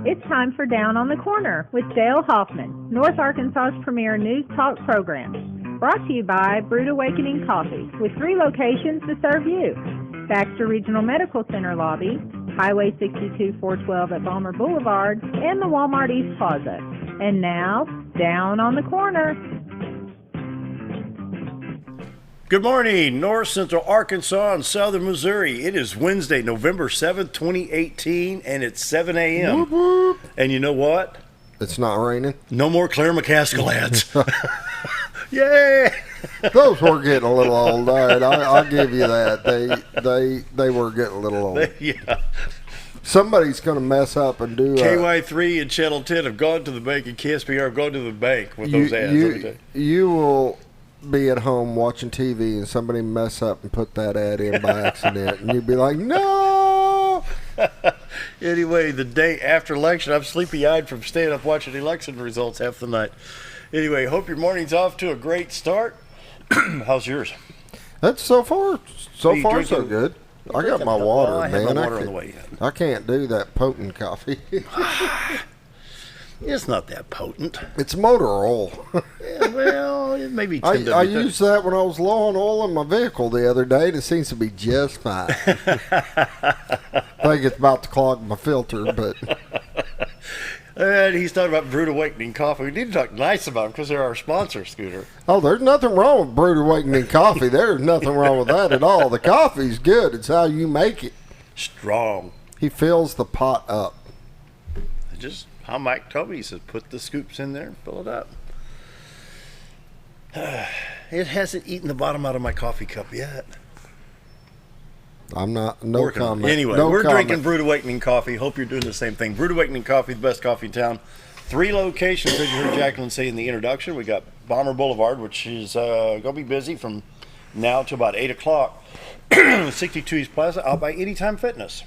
It's time for Down on the Corner with Dale Hoffman, North Arkansas's premier news talk program. Brought to you by Brood Awakening Coffee, with 3 locations to serve you. Baxter Regional Medical Center lobby, Highway 62 412 at Balmer Boulevard, and the Walmart East Plaza. And now, Down on the Corner. Good morning, North Central Arkansas and Southern Missouri. It is Wednesday, November 7th, 2018, and it's 7 a.m. Whoop, whoop. And you know what? It's not raining. No more Claire McCaskill ads. Yay! Those were getting a little old. All right, I'll give you that. They were getting a little old. Yeah. Somebody's going to mess up and do KY3 and Channel 10 have gone to the bank, and KSPR have gone to the bank with those ads. You will be at home watching TV and somebody mess up and put that ad in by accident, and you'd be like, no! Anyway, the day after election, I'm sleepy-eyed from staying up watching election results half the night. Anyway, hope your morning's off to a great start. How's yours? That's so far so good. I got my water, I man. Have my water on the way in. I can't do that potent coffee. It's not that potent. It's motor oil. Yeah, well, it may be. I used that when I was low on oil in my vehicle the other day, and it seems to be just fine. I think it's about to clog my filter, but... And he's talking about Brood Awakening Coffee. We need to talk nice about them because they're our sponsor, Scooter. Oh, there's nothing wrong with Brood Awakening Coffee. There's nothing wrong with that at all. The coffee's good. It's how you make it. Strong. He fills the pot up. Just how Mike told me. He says, put the scoops in there and fill it up. It hasn't eaten the bottom out of my coffee cup yet. I'm not, no Working. comment. Anyway, no we're comment. drinking Brood Awakening Coffee. Hope you're doing the same thing. Brood Awakening Coffee, the best coffee in town. 3 locations, as you heard Jacqueline say in the introduction. We got Balmer Boulevard, which is going to be busy from now to about 8 o'clock. 62 East Plaza, out by Anytime Fitness.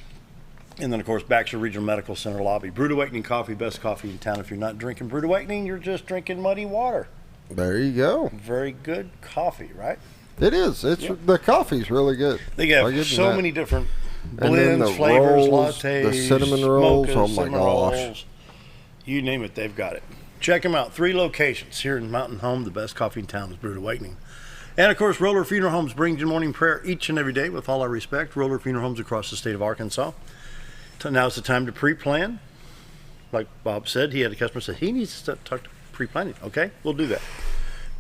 And then, of course, Baxter Regional Medical Center lobby. Brood Awakening Coffee, best coffee in town. If you're not drinking Brood Awakening, you're just drinking muddy water. There you go. Very good coffee, right? It is. The coffee's really good. They have so many different blends, the flavors, rolls, lattes, the cinnamon rolls. mochas, Oh my cinnamon gosh! rolls. You name it, they've got it. Check them out. 3 locations here in Mountain Home. The best coffee in town is Brood Awakening. And of course, Roller Funeral Homes brings you morning prayer each and every day. With all our respect, Roller Funeral Homes across the state of Arkansas. Now's the time to pre-plan. Like Bob said, he had a customer say he needs to talk to pre-planning. Okay, we'll do that.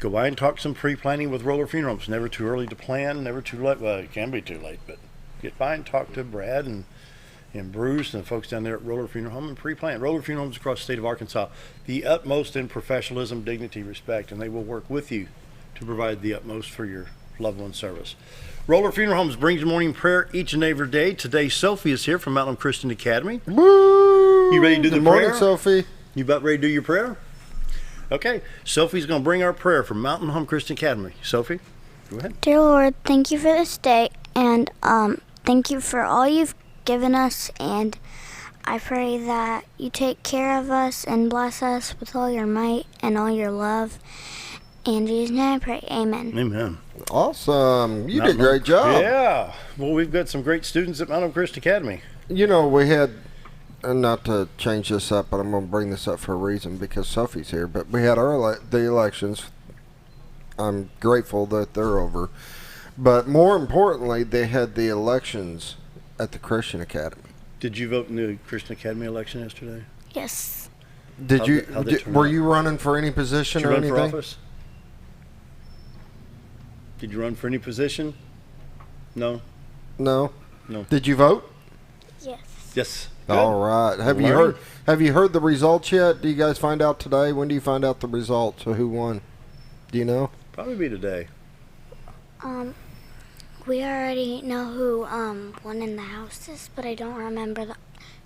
Go by and talk some pre-planning with Roller Funeral Homes. Never too early to plan, never too late. Well, it can be too late, but get by and talk to Brad and Bruce and the folks down there at Roller Funeral Home and pre-plan. Roller Funeral Homes across the state of Arkansas, the utmost in professionalism, dignity, respect, and they will work with you to provide the utmost for your loved one service. Roller Funeral Homes brings you morning prayer each and every day. Today, Sophie is here from Mountain Christian Academy. Woo! You ready to do the Good morning, prayer? Sophie. You about ready to do your prayer? Okay. Sophie's going to bring our prayer from Mountain Home Christian Academy. Sophie, go ahead. Dear Lord, thank you for this day, and thank you for all you've given us, and I pray that you take care of us and bless us with all your might and all your love. In Jesus' name I pray, amen. Amen. Awesome. You did a great job. Yeah. Well, we've got some great students at Mountain Christian Academy. You know, we had, and not to change this up, but I'm going to bring this up for a reason because Sophie's here, but we had the elections. I'm grateful that they're over. But more importantly, they had the elections at the Christian Academy. Did you vote in the Christian Academy election yesterday? Yes. Were you running for any position Did you or run anything? for office? Did you run for any position? No? No. No. Did you vote? Yes. Yes. Good. All right. Have you heard the results yet? Do you guys find out today? When do you find out the results of who won? Do you know? Probably be today. We already know who won in the houses, but I don't remember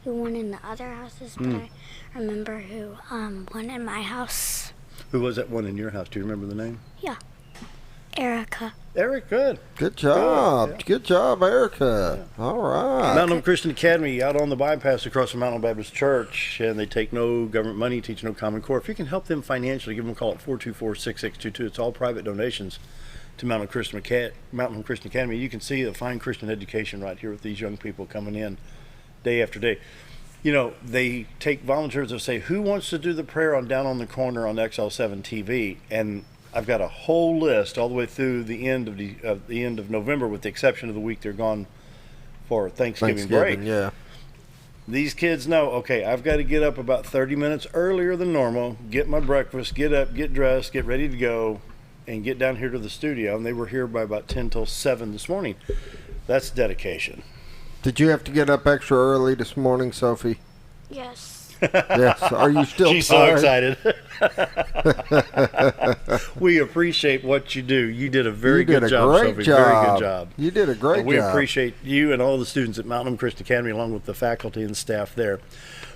who won in the other houses, but I remember who won in my house. Who was that one in your house? Do you remember the name? Yeah. Erica. Eric, good. Good job. Good, yeah. Good job, Erica. Yeah. All right. Mountain Christian Academy out on the bypass across from Mountain Baptist Church, and they take no government money, teach no Common Core. If you can help them financially, give them a call at 424-6622. It's all private donations to Mountain Christian Academy. You can see the fine Christian education right here with these young people coming in day after day. they take volunteers that say, who wants to do the prayer on Down on the Corner on XL7 TV? And I've got a whole list all the way through the end of November, with the exception of the week they're gone for Thanksgiving break. Yeah. These kids know, okay, I've got to get up about 30 minutes earlier than normal, get my breakfast, get up, get dressed, get ready to go, and get down here to the studio. And they were here by about 10 till 7 this morning. That's dedication. Did you have to get up extra early this morning, Sophie? Yes. Yes. Are you still She's tired? so excited. We appreciate what you do. You did a very good job, Sophie. Very good job. You did a great job. We appreciate you and all the students at Mount Home Christian Academy, along with the faculty and staff there.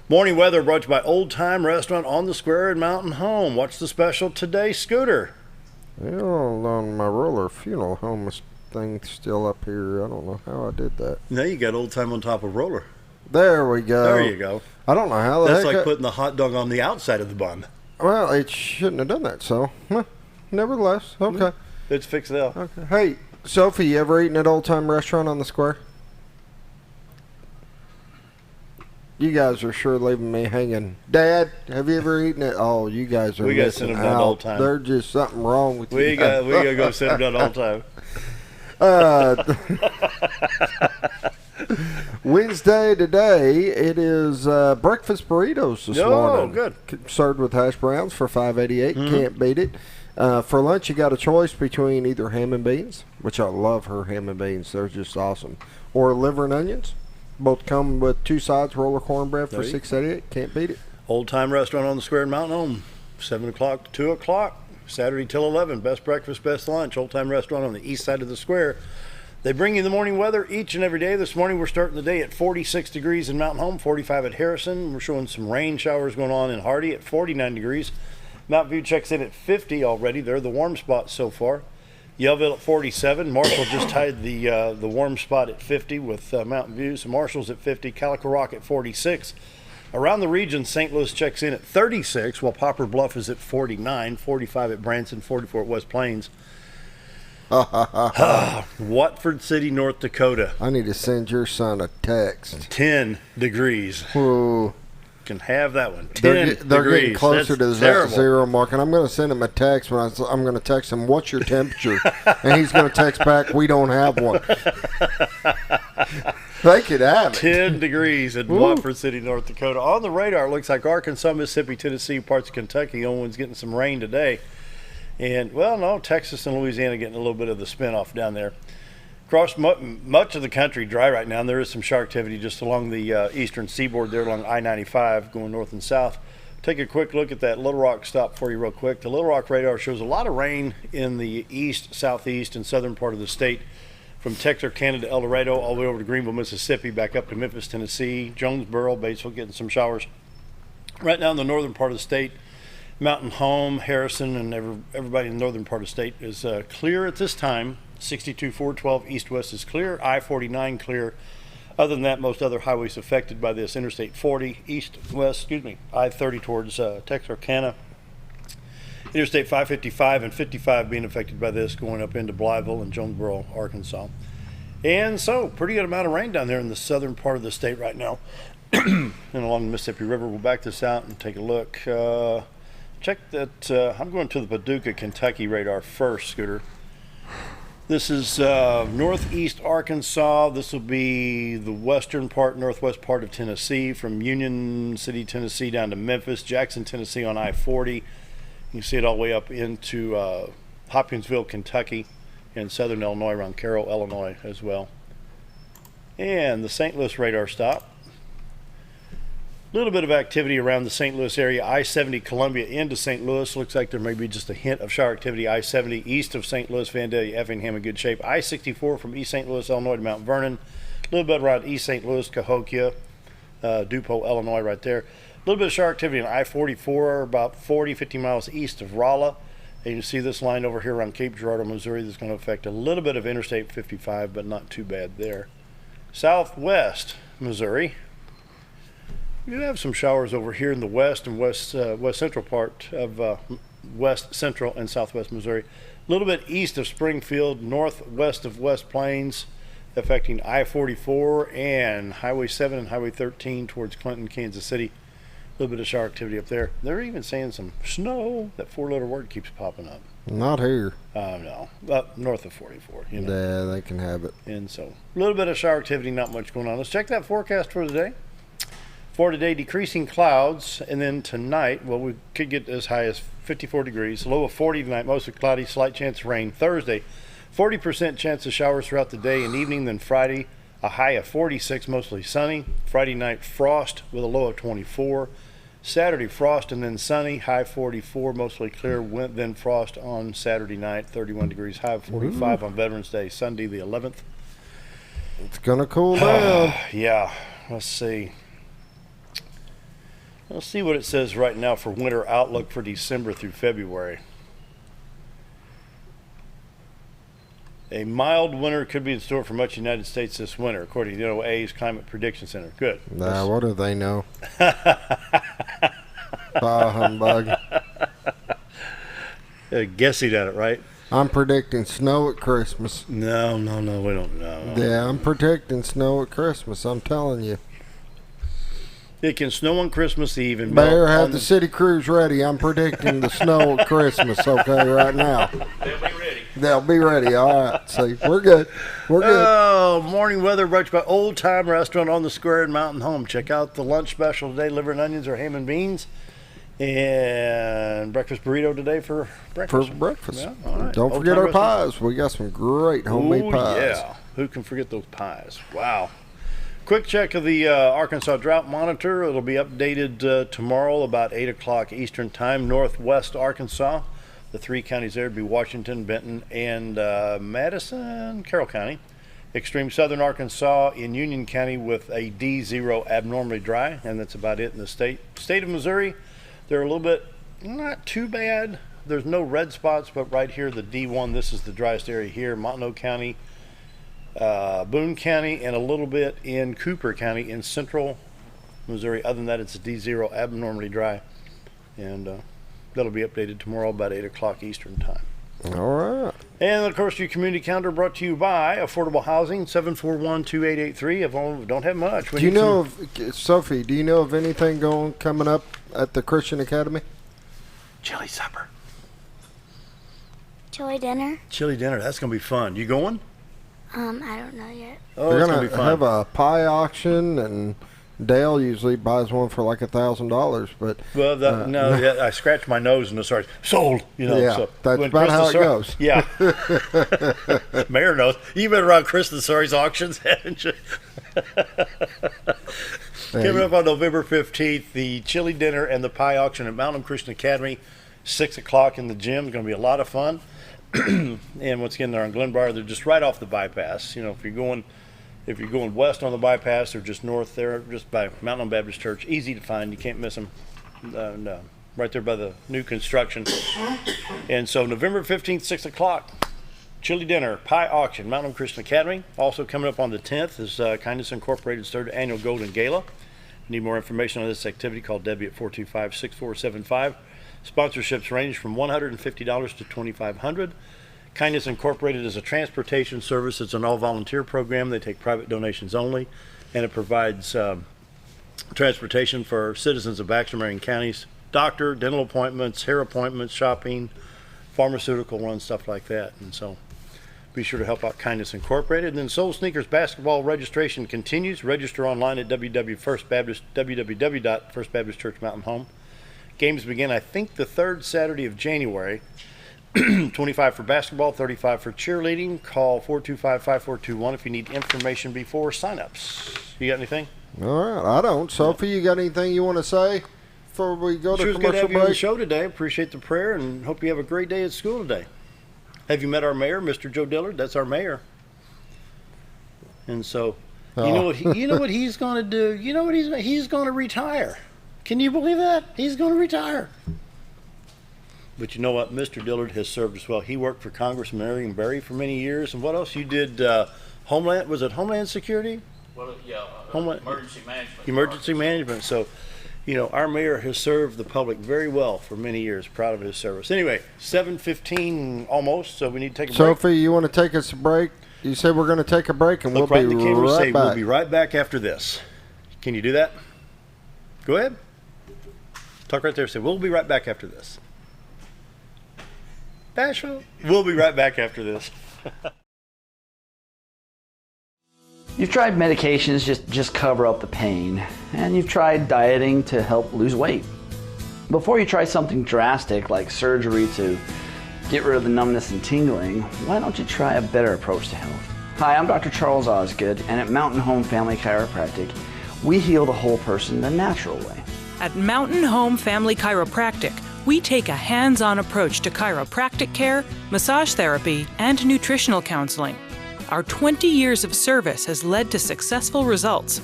Morning weather brought to you by Old Time Restaurant on the Square in Mountain Home. What's the special today, Scooter? Well, on my roller funeral home thing still up here. I don't know how I did that. Now you got Old Time on top of roller. There we go. There you go. I don't know how the That's heck like putting the hot dog on the outside of the bun. Well, it shouldn't have done that, so nevertheless, okay. It's fixed now. Okay. Hey, Sophie, you ever eaten at Old Time Restaurant on the Square? You guys are sure leaving me hanging. Dad, have you ever eaten it? Oh, you guys are We gotta missing send them down out. Old Time. There's just something wrong with you. We got to go sit down all the time. Wednesday today, it is breakfast burritos this morning. Oh, good. Served with hash browns for $5.88. Mm-hmm. Can't beat it. For lunch, you got a choice between either ham and beans, which I love her ham and beans. They're just awesome, or liver and onions. Both come with 2 sides, roller cornbread for $6.88. Can't beat it. Old Time Restaurant on the Square in Mountain Home, 7 o'clock to 2 o'clock, Saturday till 11. Best breakfast, best lunch. Old Time Restaurant on the east side of the square. They bring you the morning weather each and every day. This morning we're starting the day at 46 degrees in Mountain Home, 45 at Harrison. We're showing some rain showers going on in Hardy at 49 degrees. Mountain View checks in at 50 already. They're the warm spots so far. Yellville at 47. Marshall just tied the warm spot at 50 with Mountain View. So Marshall's at 50. Calico Rock at 46. Around the region, St. Louis checks in at 36, while Poplar Bluff is at 49, 45 at Branson, 44 at West Plains. Watford City, North Dakota. I need to send your son a text. 10 degrees. Whoa. Can have that one. 10 they're degrees. getting closer That's to terrible. that 0 mark, and I'm going to send him a text. I'm going to text him, "What's your temperature?" And he's going to text back, "We don't have one." They could have it. 10 degrees in Watford City, North Dakota. On the radar, it looks like Arkansas, Mississippi, Tennessee, parts of Kentucky. The only one's getting some rain today. And, well, no, Texas and Louisiana getting a little bit of the spin-off down there. Across much of the country, dry right now, and there is some shower activity just along the eastern seaboard there along I-95 going north and south. Take a quick look at that Little Rock stop for you real quick. The Little Rock radar shows a lot of rain in the east, southeast, and southern part of the state, from Texarkana to El Dorado, all the way over to Greenville, Mississippi, back up to Memphis, Tennessee, Jonesboro, Batesville, getting some showers. Right now in the northern part of the state, Mountain Home, Harrison, and everybody in the northern part of the state is clear at this time. 62-412 east-west is clear. I-49 clear. Other than that, most other highways affected by this. Interstate 40 east-west, I-30 towards Texarkana. Interstate 555 and 55 being affected by this, going up into Blytheville and Jonesboro, Arkansas. And so, pretty good amount of rain down there in the southern part of the state right now. And along the Mississippi River. We'll back this out and take a look. Check that. I'm going to the Paducah, Kentucky radar first, Scooter. This is northeast Arkansas. This will be the western part, northwest part of Tennessee, from Union City, Tennessee, down to Memphis, Jackson, Tennessee on I-40. You can see it all the way up into Hopkinsville, Kentucky, and southern Illinois around Carroll, Illinois as well. And the St. Louis radar stop. A little bit of activity around the St. Louis area. I-70 Columbia into St. Louis. Looks like there may be just a hint of shower activity. I-70 east of St. Louis, Vandalia, Effingham in good shape. I-64 from East St. Louis, Illinois to Mount Vernon. A little bit around East St. Louis, Cahokia, Dupont, Illinois right there. A little bit of shower activity on I-44 about 40-50 miles east of Rolla. And you see this line over here around Cape Girardeau, Missouri. That's going to affect a little bit of Interstate 55, but not too bad there. Southwest Missouri. You have some showers over here in the west and west central part of west central and southwest Missouri. A little bit east of Springfield, northwest of West Plains, affecting I-44 and Highway 7 and Highway 13 towards Clinton, Kansas City. A little bit of shower activity up there. They're even saying some snow. That four-letter word keeps popping up. Not here. No, up north of 44. You know. Yeah, they can have it. And so, a little bit of shower activity, not much going on. Let's check that forecast for today. For today, decreasing clouds, and then tonight, well, we could get as high as 54 degrees. Low of 40 tonight, mostly cloudy, slight chance of rain. Thursday, 40% chance of showers throughout the day and evening. Then Friday, a high of 46, mostly sunny. Friday night, frost with a low of 24. Saturday, frost and then sunny, high 44, mostly clear. Then frost on Saturday night, 31 degrees, high of 45 on Veterans Day, Sunday the 11th. It's going to cool down. Yeah, let's see. Let's see what it says right now for winter outlook for December through February. A mild winter could be in store for much of the United States this winter, according to NOAA's Climate Prediction Center. Good. Nah, what do they know? Humbug. Guessing at it, right? I'm predicting snow at Christmas. No, we don't know. Yeah, I'm predicting snow at Christmas. I'm telling you. It can snow on Christmas Eve and Better have the city crews ready. I'm predicting the snow at Christmas, okay, right now. They'll be ready. They'll be ready. All right. See, we're good. We're good. Oh, morning weather brought to you by Old Time Restaurant on the Square in Mountain Home. Check out the lunch special today, liver and onions or ham and beans. And breakfast burrito today for breakfast. For breakfast. Yeah, all right. Don't Old forget Time our Restaurant. pies. We got some great homemade pies. Yeah. Who can forget those pies? Wow. Quick check of the Arkansas Drought Monitor. It'll be updated tomorrow about 8 o'clock Eastern Time, northwest Arkansas. The three counties there would be Washington, Benton, and Madison, Carroll County. Extreme southern Arkansas in Union County with a D0 abnormally dry, and that's about it in the state. State of Missouri, they're a little bit not too bad. There's no red spots, but right here, the D1, this is the driest area here. Montague County, Boone County, and a little bit in Cooper County in central Missouri. Other than that, it's a D0 abnormally dry, and that'll be updated tomorrow about 8 o'clock Eastern Time. All right. And of course, your community calendar brought to you by Affordable Housing, 741-2883. Don't have much. Do you know Sophie, do you know of anything coming up at the Christian Academy? chili supper? Chili dinner? Chili dinner. That's going to be fun. You going? I don't know yet. Oh, They're it's gonna going to be fun. have a pie auction, and Dale usually buys one for like $1,000, but well, I scratched my nose and it started sold. Yeah, so that's when about how it Christmas goes. Yeah, Mayor knows. You've been around Christmas auctions, haven't you? Coming up on November 15th, the chili dinner and the pie auction at Mountain Christian Academy, 6 o'clock in the gym. It's going to be a lot of fun. And once again, they're on Glenbrier. They're just right off the bypass. If you're going west on the bypass, they're just north there, just by Mountain Baptist Church. Easy to find. You can't miss them. No. Right there by the new construction. And so November 15th, 6 o'clock, chili dinner, pie auction, Mountain Christian Academy. Also coming up on the 10th is Kindness Incorporated's third annual Golden Gala. Need more information on this activity, call Debbie at 425-6475. Sponsorships range from $150 to $2,500. Kindness Incorporated is a transportation service. It's an all-volunteer program. They take private donations only, and it provides transportation for citizens of Baxter Marion counties, doctor, dental appointments, hair appointments, shopping, pharmaceutical runs, stuff like that. And so be sure to help out Kindness Incorporated. And then Soul Sneakers basketball registration continues. Register online at www.firstbaptist Church Mountain Home. Games begin, I think, the third Saturday of January. 25 for basketball, 35 for cheerleading. Call 425-5421 if you need information before signups. You got anything? All right, I don't. Sophie, you got anything you want to say before we go to Sure, it's good to commercial have you on the break? show today. Appreciate the prayer and hope you have a great day at school today. Have you met our mayor, Mr. Joe Dillard? That's our mayor. And so, you know what he's going to do? You know what he's going to retire. Can you believe that? He's going to retire. But you know what? Mr. Dillard has served us well. He worked for Congressman Marion Barry for many years. And what else? You did Homeland. Was it Homeland Security? Well, yeah, Homeland emergency management. Emergency management. So, our mayor has served the public very well for many years. Proud of his service. Anyway, 7:15 almost. So we need to take a break. Sophie, you want to take us a break? You said we're going to take a break, and Look we'll right be in the camera and right say, back. we'll be right back after this. Can you do that? Go ahead. Talk right there. Say, we'll be right back after this. Bashful. We'll be right back after this. You've tried medications just cover up the pain, and you've tried dieting to help lose weight. Before you try something drastic like surgery to get rid of the numbness and tingling, why don't you try a better approach to health? Hi, I'm Dr. Charles Osgood, and at Mountain Home Family Chiropractic, we heal the whole person the natural way. At Mountain Home Family Chiropractic, we take a hands-on approach to chiropractic care, massage therapy, and nutritional counseling. Our 20 years of service has led to successful results.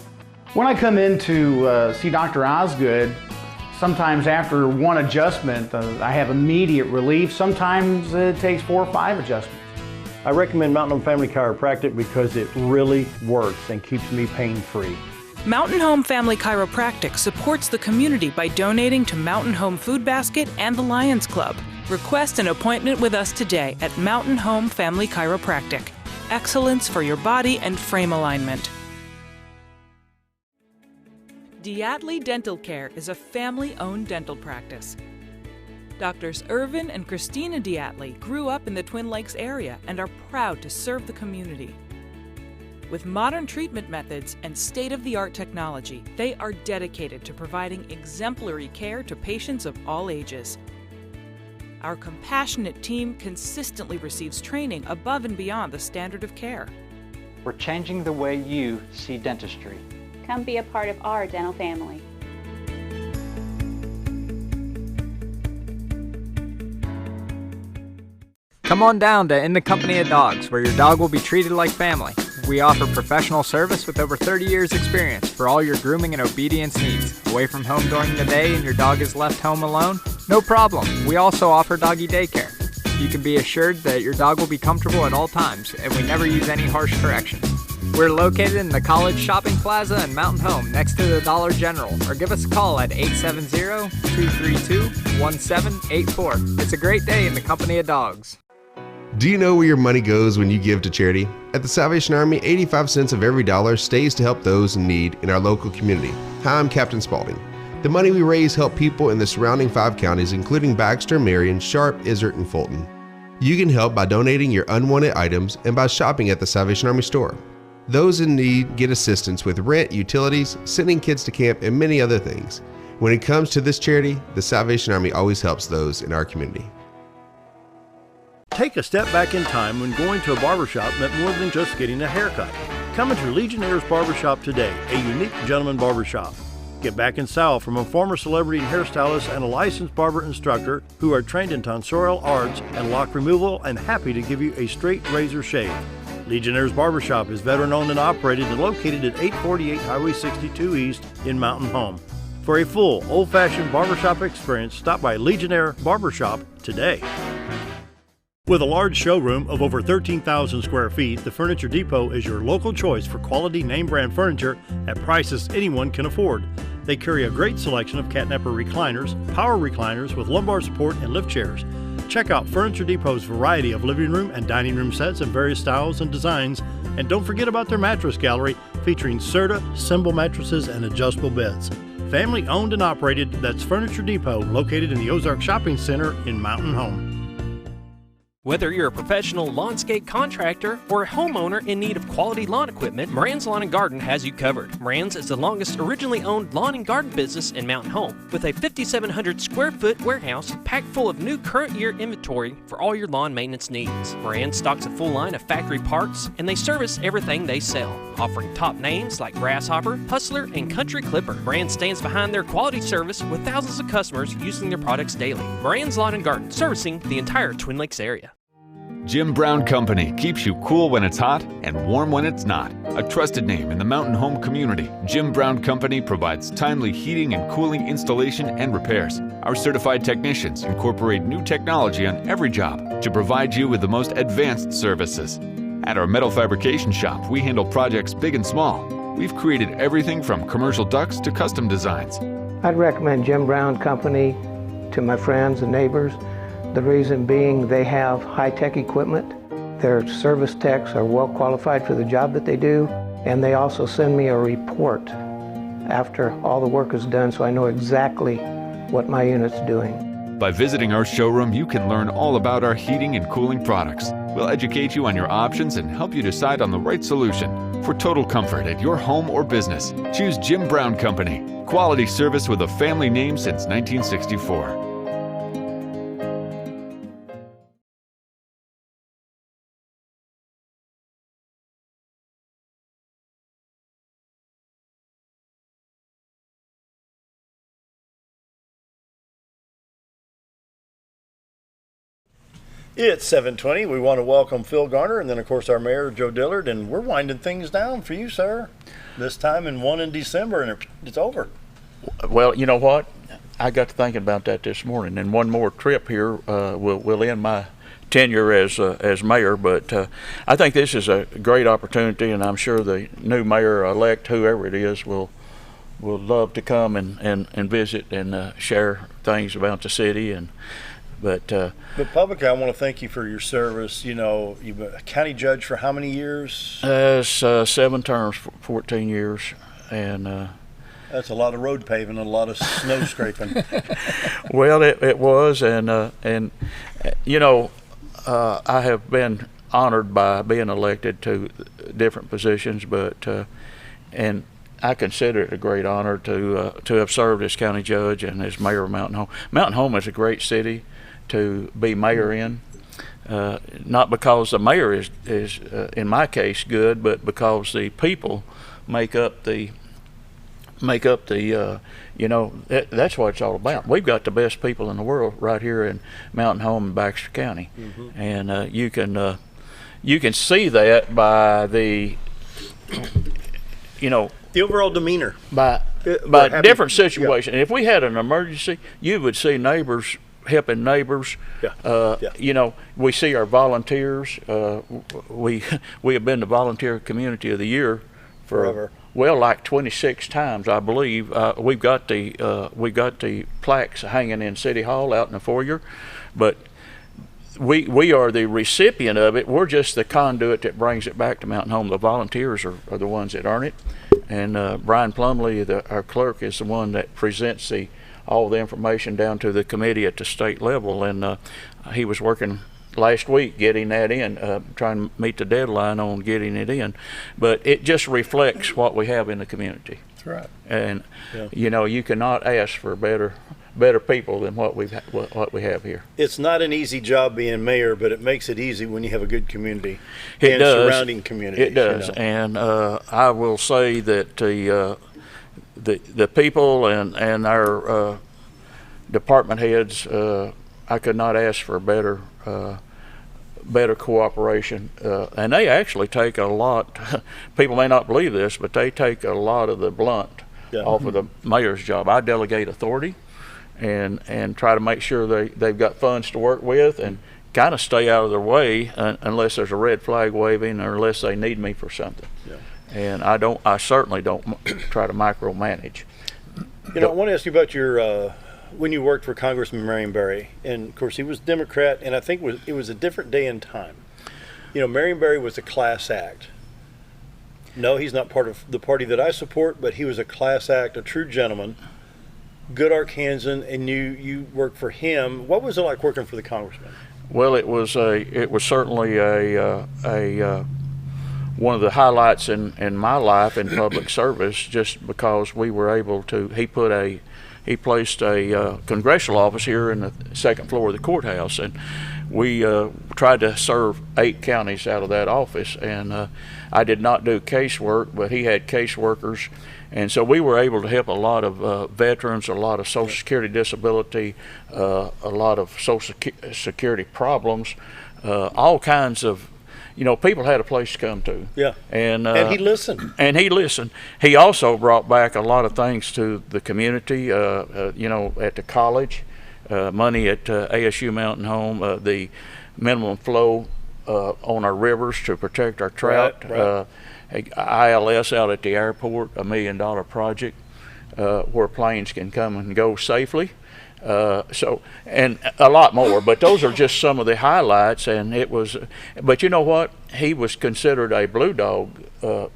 When I come in to see Dr. Osgood, sometimes after one adjustment, I have immediate relief. Sometimes it takes 4 or 5 adjustments. I recommend Mountain Home Family Chiropractic because it really works and keeps me pain-free. Mountain Home Family Chiropractic supports the community by donating to Mountain Home Food Basket and the Lions Club. Request an appointment with us today at Mountain Home Family Chiropractic. Excellence for your body and frame alignment. Diatley Dental Care is a family-owned dental practice. Doctors Irvin and Christina Diatley grew up in the Twin Lakes area and are proud to serve the community. With modern treatment methods and state-of-the-art technology, they are dedicated to providing exemplary care to patients of all ages. Our compassionate team consistently receives training above and beyond the standard of care. We're changing the way you see dentistry. Come be a part of our dental family. Come on down to In the Company of Dogs, where your dog will be treated like family. We offer professional service with over 30 years experience for all your grooming and obedience needs. Away from home during the day and your dog is left home alone? No problem. We also offer doggy daycare. You can be assured that your dog will be comfortable at all times, and we never use any harsh corrections. We're located in the College Shopping Plaza in Mountain Home next to the Dollar General, or give us a call at 870-232-1784. It's a great day in the company of dogs. Do you know where your money goes when you give to charity? At the Salvation Army, 85 cents of every dollar stays to help those in need in our local community. Hi, I'm Captain Spaulding. The money we raise help people in the surrounding 5 counties, including Baxter, Marion, Sharp, Izzard, and Fulton. You can help by donating your unwanted items and by shopping at the Salvation Army store. Those in need get assistance with rent, utilities, sending kids to camp, and many other things. When it comes to this charity, the Salvation Army always helps those in our community. Take a step back in time when going to a barbershop meant more than just getting a haircut. Come into Legionnaire's Barbershop today, a unique gentleman barbershop. Get back in style from a former celebrity hairstylist and a licensed barber instructor who are trained in tonsorial arts and lock removal and happy to give you a straight razor shave. Legionnaire's Barbershop is veteran-owned and operated and located at 848 Highway 62 East in Mountain Home. For a full, old-fashioned barbershop experience, stop by Legionnaire Barbershop today. With a large showroom of over 13,000 square feet, the Furniture Depot is your local choice for quality name-brand furniture at prices anyone can afford. They carry a great selection of catnapper recliners, power recliners with lumbar support, and lift chairs. Check out Furniture Depot's variety of living room and dining room sets in various styles and designs. And don't forget about their mattress gallery featuring Serta, Symbol mattresses, and adjustable beds. Family owned and operated, that's Furniture Depot, located in the Ozark Shopping Center in Mountain Home. Whether you're a professional lawnscape contractor or a homeowner in need of quality lawn equipment, Moran's Lawn and Garden has you covered. Moran's is the longest originally owned lawn and garden business in Mountain Home, with a 5,700 square foot warehouse packed full of new current year inventory for all your lawn maintenance needs. Moran stocks a full line of factory parts, and they service everything they sell, offering top names like Grasshopper, Hustler, and Country Clipper. Moran stands behind their quality service with thousands of customers using their products daily. Moran's Lawn and Garden, servicing the entire Twin Lakes area. Jim Brown Company keeps you cool when it's hot and warm when it's not. A trusted name in the Mountain Home community, Jim Brown Company provides timely heating and cooling installation and repairs. Our certified technicians incorporate new technology on every job to provide you with the most advanced services. At our metal fabrication shop, we handle projects big and small. We've created everything from commercial ducts to custom designs. I'd recommend Jim Brown Company to my friends and neighbors. The reason being they have high-tech equipment. Their service techs are well qualified for the job that they do, and they also send me a report after all the work is done so I know exactly what my unit's doing. By visiting our showroom, you can learn all about our heating and cooling products. We'll educate you on your options and help you decide on the right solution. For total comfort at your home or business, choose Jim Brown Company. Quality service with a family name since 1964. It's 7:20. We want to welcome Phil Garner and then, of course, our mayor, Joe Dillard, and we're winding things down for you, sir. This time in December, and it's over. Well, you know what? I got to thinking about that this morning, and one more trip here will end my tenure as mayor. But I think this is a great opportunity, and I'm sure the new mayor-elect, whoever it is, will love to come and visit and share things about the city. But publicly, I want to thank you for your service. You know, you've been a county judge for how many years? 7 terms, 14 years, and that's a lot of road paving and a lot of snow scraping. Well, it was, and you know, I have been honored by being elected to different positions, but and I consider it a great honor to have served as county judge and as mayor of Mountain Home. Mountain Home is a great city to be mayor in, not because the mayor is in my case good, but because the people make up the you know, that's what it's all about. We've got the best people in the world right here in Mountain Home and Baxter County, and you can see that by the, you know, the overall demeanor, by different situations. Yeah. If we had an emergency, you would see neighbors helping neighbors. You know, we see our volunteers. We have been the Volunteer Community of the Year for forever. Well, like 26 times, I believe. We've got the plaques hanging in City Hall out in the foyer, but we are the recipient of it. We're just the conduit that brings it back to Mountain Home. The volunteers are the ones that earn it, and Brian Plumley, our clerk, is the one that presents all the information down to the committee at the state level, and he was working last week getting that in, trying to meet the deadline on getting it in. But it just reflects what we have in the community. That's right. And you know, you cannot ask for better people than what we have here. It's not an easy job being mayor, but it makes it easy when you have a good community and surrounding communities. It does, you know? And I will say that the people and our department heads, I could not ask for better cooperation, and they actually take a lot. People may not believe this, but they take a lot of the blunt off of the mayor's job. I delegate authority and try to make sure they've got funds to work with, and kind of stay out of their way unless there's a red flag waving or unless they need me for something. And I certainly don't try to micromanage. You know, I want to ask you about your when you worked for Congressman Marion Barry, and of course he was Democrat, and I think it was a different day and time. You know, Marion Barry was a class act. No, he's not part of the party that I support, but he was a class act, a true gentleman, good Arkansan, and you worked for him. What was it like working for the congressman? Well, it was certainly a one of the highlights in my life in public service, just because we were able to. He placed a congressional office here in the second floor of the courthouse, and we tried to serve 8 counties out of that office. And I did not do casework, but he had caseworkers, and so we were able to help a lot of veterans, a lot of Social Security disability, a lot of Social Security problems, all kinds of. You know, people had a place to come to. Yeah. And he listened. And he listened. He also brought back a lot of things to the community, you know, at the college, money at ASU Mountain Home, the minimum flow on our rivers to protect our trout, ILS out at the airport, $1 million project where planes can come and go safely. So, and a lot more, but those are just some of the highlights. And it was, but you know what? He was considered a blue dog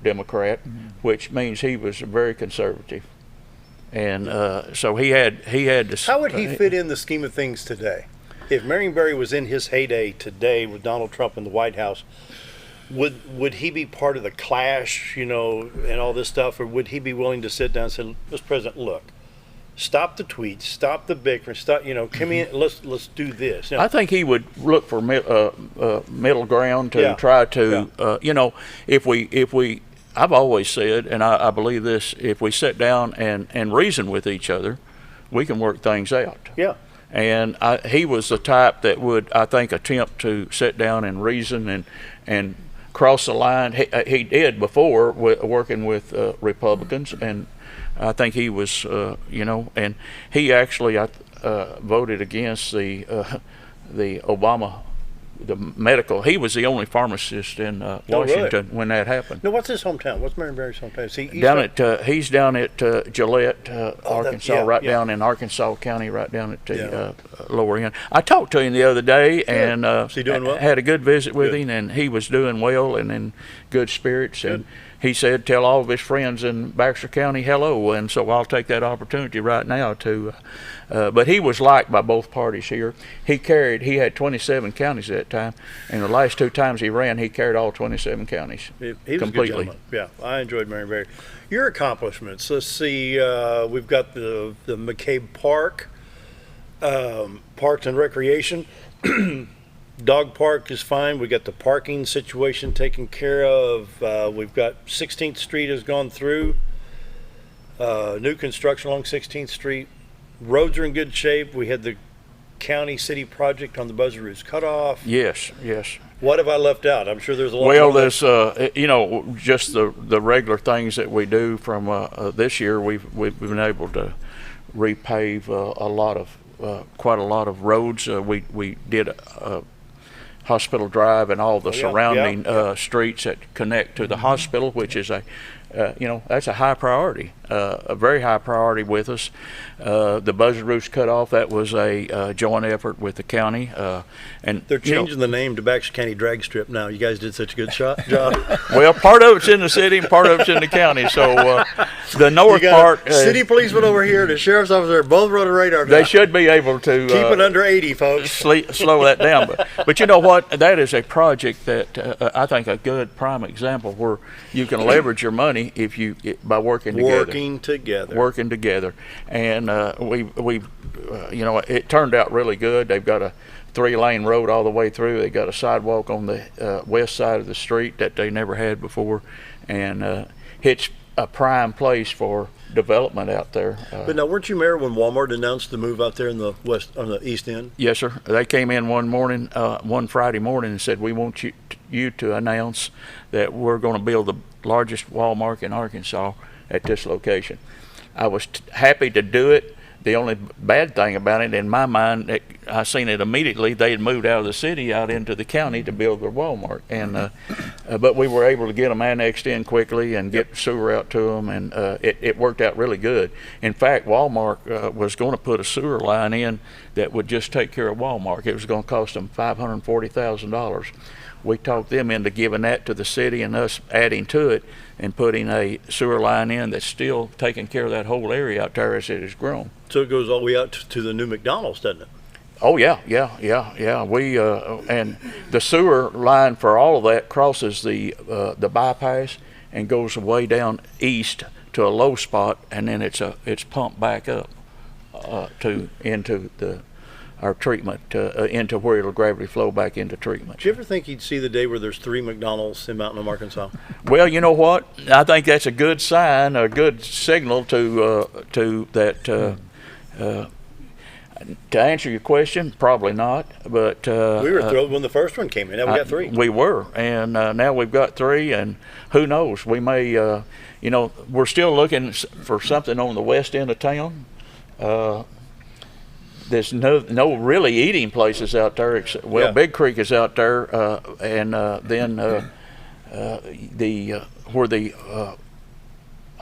Democrat, which means he was very conservative. And so he had this. How would he fit in the scheme of things today? If Marionberry was in his heyday today with Donald Trump in the White House, would he be part of the clash, and all this stuff, or would he be willing to sit down and say, Mr. President, look, stop the tweets, stop the bickering, stop, come in, let's do this. I think he would look for middle ground to try to, if we. I've always said, and I believe this: if we sit down and reason with each other, we can work things out. Yeah. And he was the type that would, I think, attempt to sit down and reason and cross the line. He did before working with Republicans, and I think he was, and he actually voted against the Obama. The medical. He was the only pharmacist in Washington when that happened. No, what's his hometown? What's Marionberry's hometown? He's down at Gillette, Arkansas, down in Arkansas County, right down at the lower end. I talked to him the other day, and is he doing well? Had a good visit with him, and he was doing well and in good spirits. And he said, "Tell all of his friends in Baxter County hello." And so I'll take that opportunity right now to. But he was liked by both parties here. He had 27 counties at that time, and the last 2 times he ran, he carried all 27 counties he was completely. A good gentleman. Yeah, I enjoyed Marionberry. Your accomplishments. Let's see. We've got the McCabe Park, Parks and Recreation. Dog Park is fine. We got the parking situation taken care of. We've got 16th Street has gone through. New construction along 16th Street. Roads are in good shape. We had the county city project on the Buzzaroo's cutoff. Yes. What have I left out? I'm sure there's a lot. Well, there's just the regular things that we do from this year. We've been able to repave quite a lot of roads. We did Hospital Drive and all the surrounding streets that connect to the hospital, which is that's a high priority, a very high priority with us. The Buzzaroo's cut off, that was a joint effort with the county. And they're changing the name to Baxter County Drag Strip now. You guys did such a good job. Well, part of it's in the city and part of it's in the county. So the north part. City policeman over here, the sheriff's officer, both on the radar. They should be able to keep it under 80, folks. Slow that down. But you know what? That is a project that I think a good prime example where you can leverage your money by working together. And it turned out really good. They've got a 3-lane road all the way through. They got a sidewalk on the west side of the street that they never had before, and it's a prime place for development out there. But now, weren't you mayor when Walmart announced the move out there in the west, on the east end? Yes, sir. They came in one Friday morning and said, "We want you to announce that we're going to build the largest Walmart in Arkansas at this location." I was happy to do it. The only bad thing about it, in my mind, I seen it immediately. They had moved out of the city out into the county to build their Walmart, and but we were able to get them annexed in quickly and get sewer out to them, and it worked out really good. In fact, Walmart was going to put a sewer line in that would just take care of Walmart. It was going to cost them $540,000. We talked them into giving that to the city and us adding to it and putting a sewer line in that's still taking care of that whole area out there as it has grown. So it goes all the way out to the new McDonald's, doesn't it? Oh yeah. We and the sewer line for all of that crosses the bypass and goes way down east to a low spot, and then it's pumped back up into our treatment, into where it'll gravity flow back into treatment. Do you ever think you'd see the day where there's 3 McDonald's in Mountain Home, Arkansas? Well, you know what? I think that's a good sign, a good signal to that. To answer your question, probably not. But we were thrilled when the first one came in. Now we got 3. We were, and now we've got 3, and who knows? We may, we're still looking for something on the west end of town. There's no really eating places out there. Except, Big Creek is out there, and then where the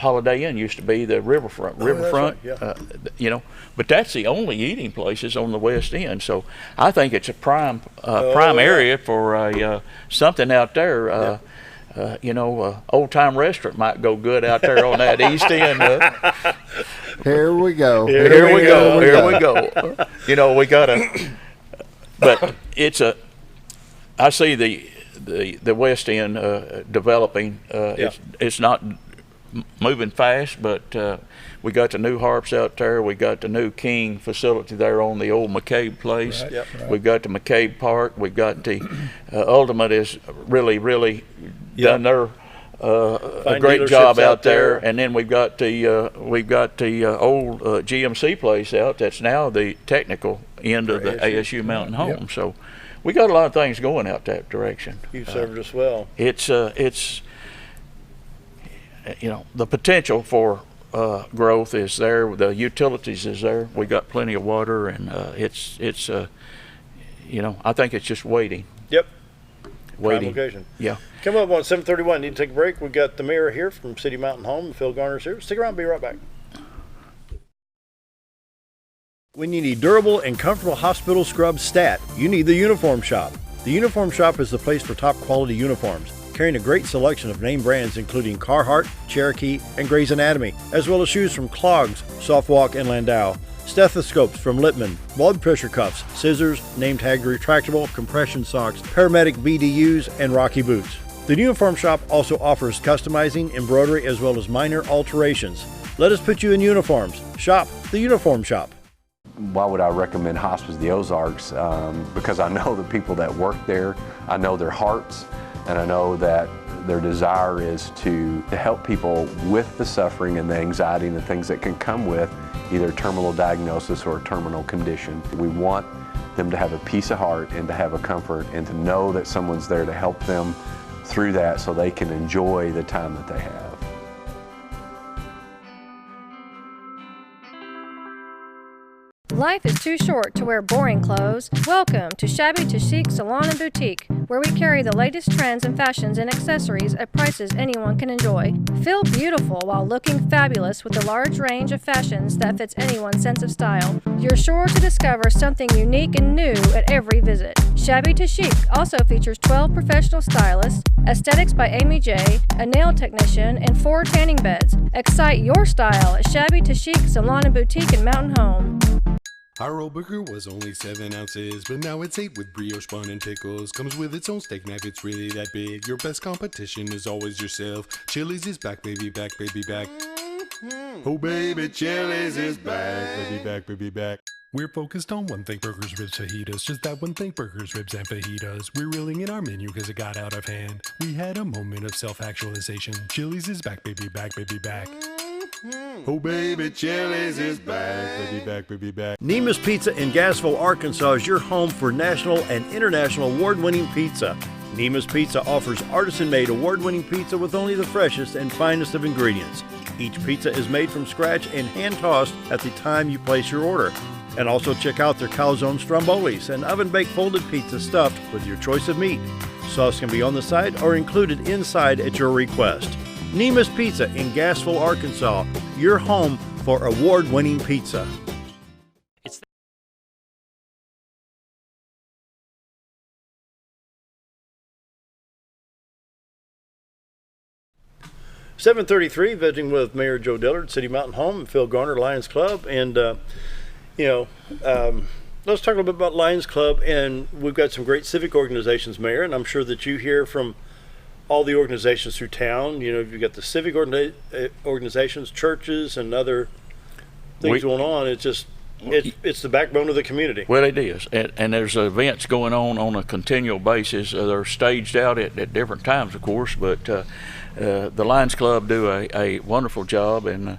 Holiday Inn used to be the riverfront. Right, yeah. You know, but that's the only eating places on the West End. So I think it's a prime area for something out there. You know, old time restaurant might go good out there on that East End. Here we go. Here we go. You know, we gotta. But it's a. I see the West End developing. It's not moving fast, but we got the new Harps out there. We got the new King facility there on the old McCabe place. Right. Yep. We've got the McCabe Park. We've got the Ultimate is really done their a great job out there. And then we've got the old GMC place out. That's now the technical end of the ASU Mountain Home. Yep. So we got a lot of things going out that direction. You've served us well. It's you know, the potential for growth is there. The utilities is there. We got plenty of water, and it's you know, I think it's just waiting. Yep. Waiting. Prime location. Yeah. Come up on 7:31. Need to take a break. We've got the mayor here from City Mountain Home. Phil Garner's here. Stick around. Be right back. When you need durable and comfortable hospital scrubs stat, you need the Uniform Shop. The Uniform Shop is the place for top quality uniforms, carrying a great selection of name brands including Carhartt, Cherokee, and Grey's Anatomy, as well as shoes from Clogs, Softwalk, and Landau, stethoscopes from Littman, blood pressure cuffs, scissors, name tag retractable, compression socks, paramedic BDUs, and Rocky boots. The Uniform Shop also offers customizing, embroidery, as well as minor alterations. Let us put you in uniforms. Shop the Uniform Shop. Why would I recommend Hospice of the Ozarks? Because I know the people that work there, I know their hearts, and I know that their desire is to help people with the suffering and the anxiety and the things that can come with either terminal diagnosis or a terminal condition. We want them to have a peace of heart and to have a comfort and to know that someone's there to help them through that so they can enjoy the time that they have. Life is too short to wear boring clothes. Welcome to Shabby to Chic Salon and Boutique, where we carry the latest trends and fashions and accessories at prices anyone can enjoy. Feel beautiful while looking fabulous with a large range of fashions that fits anyone's sense of style. You're sure to discover something unique and new at every visit. Shabby to Chic also features 12 professional stylists, aesthetics by Amy J, a nail technician, and 4 tanning beds. Excite your style at Shabby to Chic Salon and Boutique in Mountain Home. Our old burger was only 7 ounces, but now it's 8 with brioche bun and pickles. Comes with its own steak knife, it's really that big. Your best competition is always yourself. Chili's is back, baby, back, baby, back. Oh, baby, Chili's is back, baby, back, baby, back. We're focused on one thing, burgers, ribs, fajitas. Just that one thing, burgers, ribs, and fajitas. We're reeling in our menu because it got out of hand. We had a moment of self-actualization. Chili's is back, baby, back, baby, back. Oh, baby, Chili's is back, baby, back, baby, back. Nemus Pizza in Gassville, Arkansas is your home for national and international award-winning pizza. Nemus Pizza offers artisan-made award-winning pizza with only the freshest and finest of ingredients. Each pizza is made from scratch and hand-tossed at the time you place your order. And also check out their calzone strombolis, an oven-baked folded pizza stuffed with your choice of meat. Sauce can be on the side or included inside at your request. Nemus Pizza in Gassville, Arkansas, your home for award-winning pizza. 7:33, visiting with Mayor Joe Dillard, City Mountain Home, and Phil Garner, Lions Club. And, let's talk a little bit about Lions Club. And we've got some great civic organizations, Mayor, and I'm sure that you hear from all the organizations through town. You know, you've got the civic organizations, churches, and other things going on. It's just, it's the backbone of the community. Well, it is. And there's events going on a continual basis. They're staged out at different times, of course, but the Lions Club do a wonderful job, and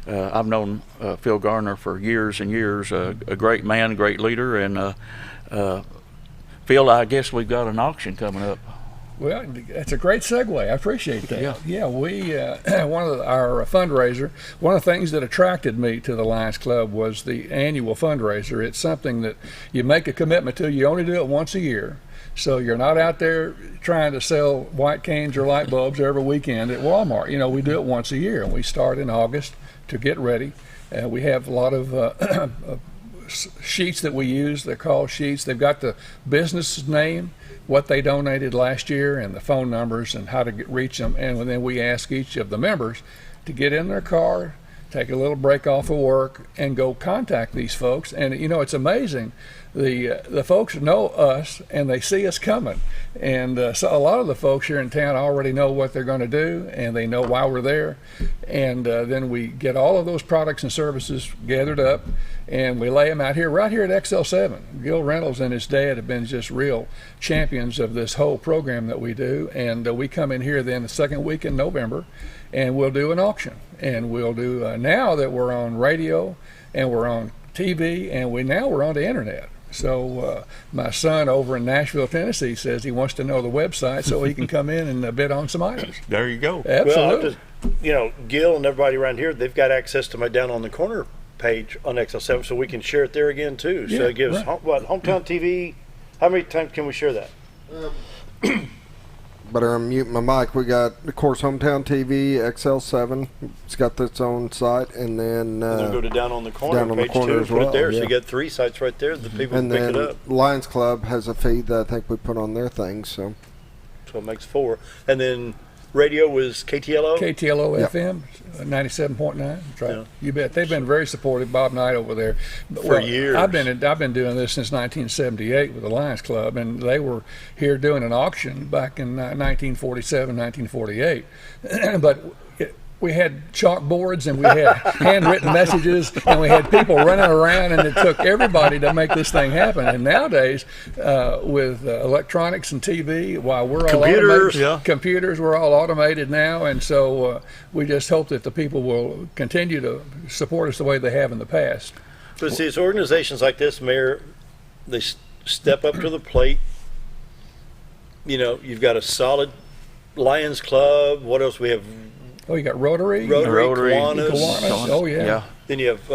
I've known Phil Garner for years and years, a great man, great leader, and Phil, I guess we've got an auction coming up. Well, that's a great segue. I appreciate that. Yeah, we our fundraiser. One of the things that attracted me to the Lions Club was the annual fundraiser. It's something that you make a commitment to. You only do it once a year. So you're not out there trying to sell white canes or light bulbs every weekend at Walmart. You know, we do it once a year, and we start in August to get ready. We have a lot of sheets that we use. They're called sheets. They've got the business name, what they donated last year, and the phone numbers and how to reach them. And then we ask each of the members to get in their car, take a little break off of work, and go contact these folks. And you know, it's amazing. The folks know us and they see us coming. And so a lot of the folks here in town already know what they're going to do, and they know why we're there. And then we get all of those products and services gathered up, and we lay them out here, right here at XL7. Gil Reynolds and his dad have been just real champions of this whole program that we do. And we come in here then the second week in November, and we'll do an auction. And we'll do, now that we're on radio and we're on TV and we're on the internet. So my son over in Nashville, Tennessee says he wants to know the website so he can come in and bid on some items. There you go. Absolutely. Well, Gil and everybody around here, they've got access to my Down on the Corner page on XL7, so we can share it there again too. So it gives, Hometown TV, how many times can we share that? Better unmute my mic. We got, of course, Hometown TV, XL7. It's got its own site, and then go to Down on the Corner, Down on the page Corner 2, as put it well, there. yeah. So you get 3 sites right there. The people and can then pick it up. Lions Club has a feed that I think we put on their thing. So it makes 4. And then radio was KTLO? KTLO Yep. FM, 97.9. That's right. Yeah. You bet. They've been very supportive. Bob Knight over there. For years. I've been doing this since 1978 with the Lions Club, and they were here doing an auction back in 1947, 1948. But we had chalkboards and we had handwritten messages, and we had people running around, and it took everybody to make this thing happen. And nowadays, with electronics and TV, while we're all computers, we're all automated now, and so we just hope that the people will continue to support us the way they have in the past. But see, it's organizations like this, Mayor, they step up to the plate. You know, you've got a solid Lions Club. What else we have? Oh, you got Rotary, Kiwanis. Oh, yeah. Then you have,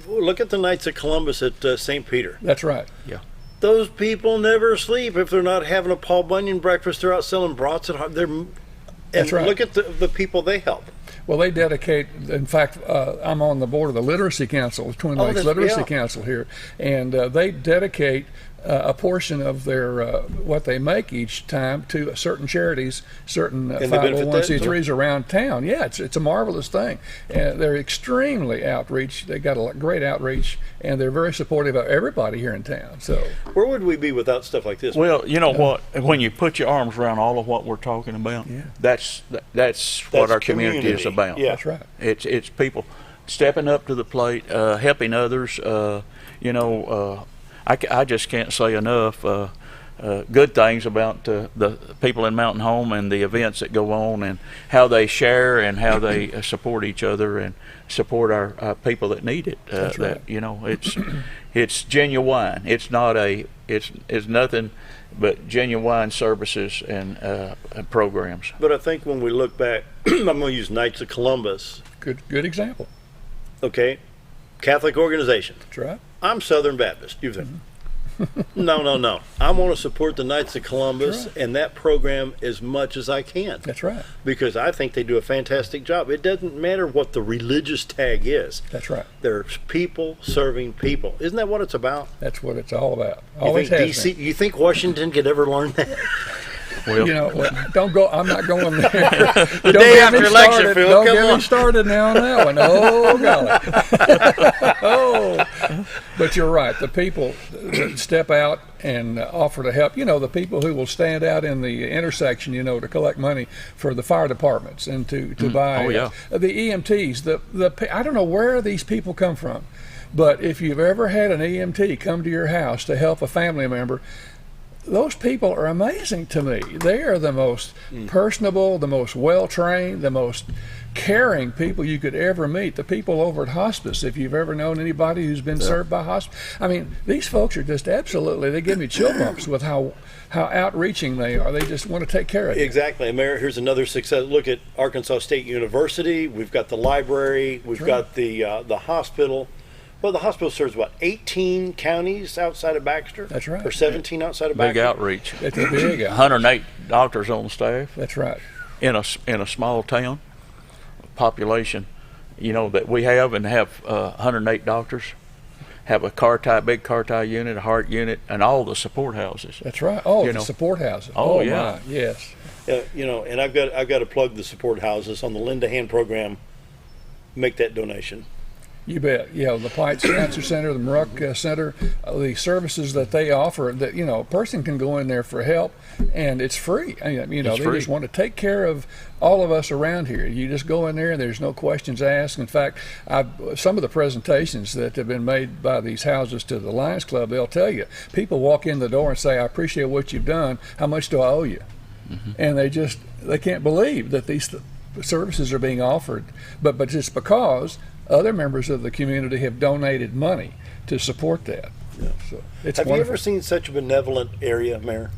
look at the Knights of Columbus at St. Peter. That's right. Yeah. Those people never sleep if they're not having a Paul Bunyan breakfast. They're out selling brats at home. That's right. Look at the people they help. Well, they dedicate, in fact, I'm on the board of the Literacy Council, the Twin Lakes Literacy Council here, and they dedicate a portion of their what they make each time to certain charities, certain 501c3s around town. Yeah, it's a marvelous thing. They're extremely outreach. They got a great outreach, and they're very supportive of everybody here in town. So where would we be without stuff like this? Well, you know what? When you put your arms around all of what we're talking about, that's what our community is about. Yeah, that's right. It's people stepping up to the plate, helping others. I just can't say enough good things about the people in Mountain Home and the events that go on, and how they share and how they support each other and support our people that need it. That's right. It's genuine. It's not it's nothing but genuine services and programs. But I think when we look back, I'm going to use Knights of Columbus. Good example. Okay, Catholic organization. That's right. I'm Southern Baptist. You think? No. I want to support the Knights of Columbus and that program as much as I can. That's right. Because I think they do a fantastic job. It doesn't matter what the religious tag is. That's right. There's people serving people. Isn't that what it's about? That's what it's all about. You think Washington could ever learn that? Well, don't go. I'm not going there. The day after election, Phil. Don't get me started now on that one. Oh, golly. But you're right. The people that step out and offer to help. The people who will stand out in the intersection. To collect money for the fire departments and to buy the EMTs. I don't know where these people come from, but if you've ever had an EMT come to your house to help a family member, those people are amazing to me. They are the most personable, the most well-trained, the most caring people you could ever meet. The people over at hospice, if you've ever known anybody who's been served by hospice. I mean, these folks are just absolutely, they give me chill bumps with how outreaching they are. They just want to take care of you. Exactly. And Mayor, here's another success. Look at Arkansas State University. We've got the library. We've got the hospital. Well, the hospital serves, what, 18 counties outside of Baxter? That's right. Or 17 outside of Big Baxter? outreach. It's a big outreach. 108 doctors on staff. That's right. In a small town population, that we have, and have 108 doctors, have a big car tie unit, a heart unit, and all the support houses. That's right. Oh, the support houses. Oh, My. yeah. Yes. And I've got to plug the support houses on the Linda Hand program. Make that donation. You bet. Yeah, the Pites Cancer Center, the Muruck Center, the services that they offer, that a person can go in there for help, and it's free. They just want to take care of all of us around here. You just go in there, and there's no questions asked. In fact, some of the presentations that have been made by these houses to the Lions Club, they'll tell you, people walk in the door and say, "I appreciate what you've done. How much do I owe you?" Mm-hmm. And they can't believe that these services are being offered, but it's because other members of the community have donated money to support that. Yeah. So it's Have wonderful. you ever seen such a benevolent area, Mayor?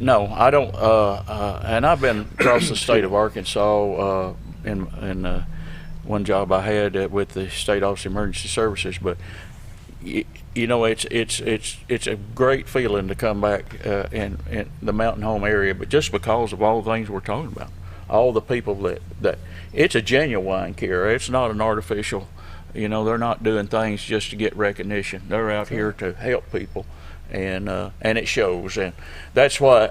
No, I don't. And I've been across the state of Arkansas in one job I had with the State Office of Emergency Services. But it's a great feeling to come back in the Mountain Home area. But just because of all the things we're talking about, all the people that it's a genuine care. It's not an artificial. They're not doing things just to get recognition. They're out here to help people, and it shows. And that's why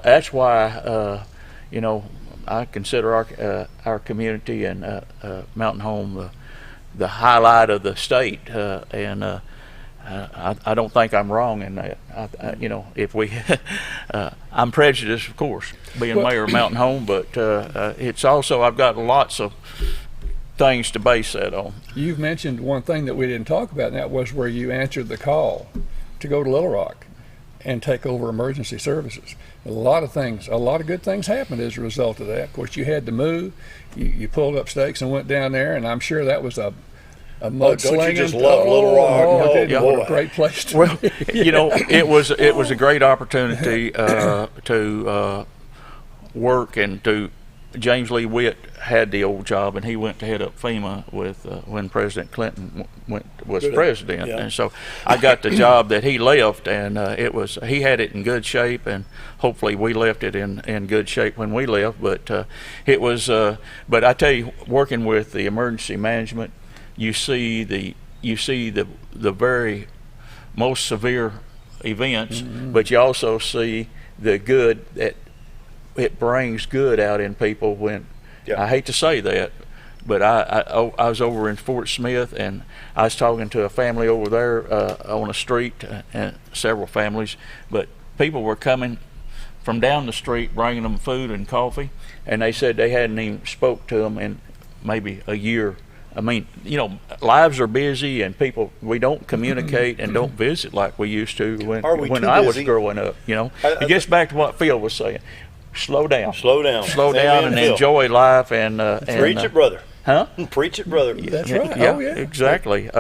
I consider our community and Mountain Home the highlight of the state. I don't think I'm wrong in that. If we, I'm prejudiced, of course, being mayor of Mountain Home, but it's also I've got lots of things to base that on. You've mentioned one thing that we didn't talk about, and that was where you answered the call to go to Little Rock and take over emergency services. A lot of good things happened as a result of that. Of course, you had to move. You pulled up stakes and went down there, and I'm sure that was a mudslinging. Don't you just love Little Rock? What a great place to Well, be. it was a great opportunity to work and to. James Lee Witt had the old job, and he went to head up FEMA with when President Clinton was president, Yeah. and so I got the job that he left, and he had it in good shape, and hopefully we left it in good shape when we left. But it was. But I tell you, working with the emergency management, you see the very most severe events, but you also see the good that it brings good out in people. When I hate to say that, but I was over in Fort Smith, and I was talking to a family over there on a street, and several families, but people were coming from down the street bringing them food and coffee, and they said they hadn't even spoke to them in maybe a year. I mean, lives are busy, and we don't communicate and don't visit like we used to when I was growing up. It gets back to what Phil was saying. Slow down, and enjoy life. And preach it, brother. Huh? Preach it, brother. That's right. Yeah, exactly.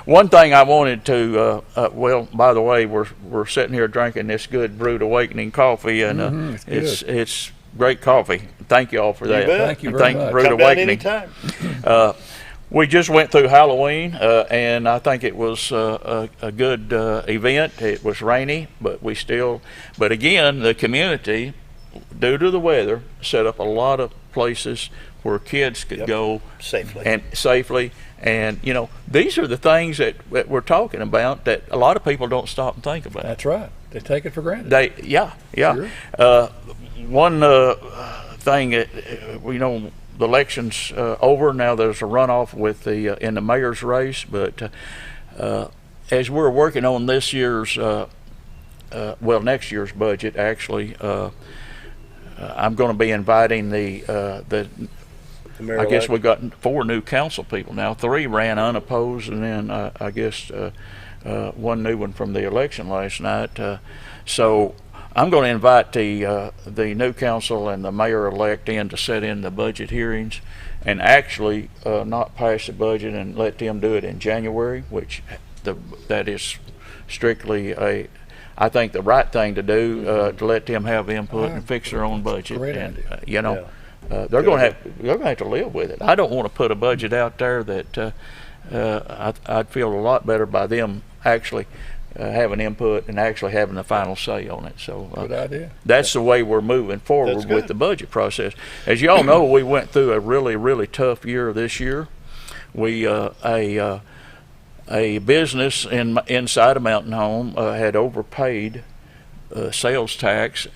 One thing I wanted to, by the way, we're sitting here drinking this good Brewed Awakening coffee, and it's great coffee. Thank you all for that. Thank you very much. Brewed Come down Awakening. anytime. We just went through Halloween, and I think it was a good event. It was rainy, but again, the community, due to the weather, set up a lot of places where kids could go safely. And these are the things that we're talking about that a lot of people don't stop and think about. That's right. They take it for granted. Sure. One thing that the election's over now. There's a runoff in the mayor's race, but as we're working on this year's next year's budget, actually, I'm going to be inviting I guess we've got 4 new council people now. 3 ran unopposed, and then I guess one new one from the election last night. So I'm going to invite the new council and the mayor-elect in to sit in the budget hearings, and actually not pass the budget and let them do it in January, which that is strictly I think the right thing to do, to let them have input and fix their own budget. Great idea. They're going to have to live with it. I don't want to put a budget out there that I'd feel a lot better by them actually having input and actually having the final say on it. So good idea. That's the way we're moving forward with the budget process. As you all know, we went through a really, really tough year this year. We a business inside of Mountain Home had overpaid sales tax.